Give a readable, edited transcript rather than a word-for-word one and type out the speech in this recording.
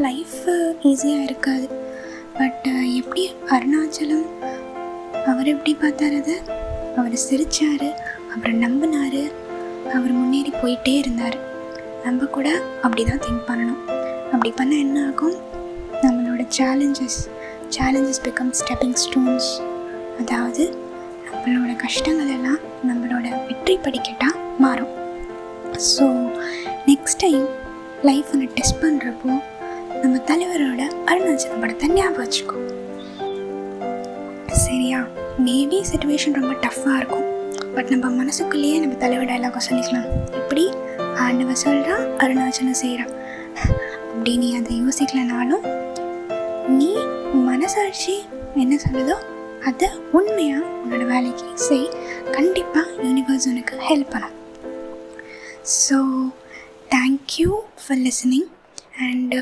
Life ஈஸியாக இருக்காது. But எப்படி அருணாச்சலம் அவர் எப்படி பார்த்தார் அதை? அவர் சிரித்தார், அப்புறம் நம்பினார், அவர் முன்னேறி போயிட்டே இருந்தார். நம்ம கூட அப்படி தான் திங்க் பண்ணணும். அப்படி பண்ணால் என்ன ஆகும்? நம்மளோட சேலஞ்சஸ் பிகம் ஸ்டெப்பிங் ஸ்டோன்ஸ். அதாவது நம்மளோட கஷ்டங்கள் எல்லாம் நம்மளோட வெற்றி படிக்கட்டாக மாறும். ஸோ நெக்ஸ்ட் டைம் லைஃப்பை டெஸ்ட் பண்ணுறப்போ நம்ம தலைவரோட அருணாச்சலம் படத்தை ஞாபகம் வச்சுக்கோ. சரியா? மேபி சிச்சுவேஷன் ரொம்ப டஃப்பாக இருக்கும், பட் நம்ம மனசுக்குள்ளேயே நம்ம தலைவர் டைலாக சொல்லிக்கலாம். எப்படி? ஆண்டவன் சொல்கிறான், அருணாச்சலம் செய்கிறான். அப்படி நீ அதை யோசிக்கலனாலும் நீ மனசாட்சி என்ன சொல்லுதோ அதை உண்மையாக உன்னோட வேலைக்கு செய். கண்டிப்பாக யூனிவர்ஸ் உனக்கு ஹெல்ப் பண்ணும். So thank you for listening. And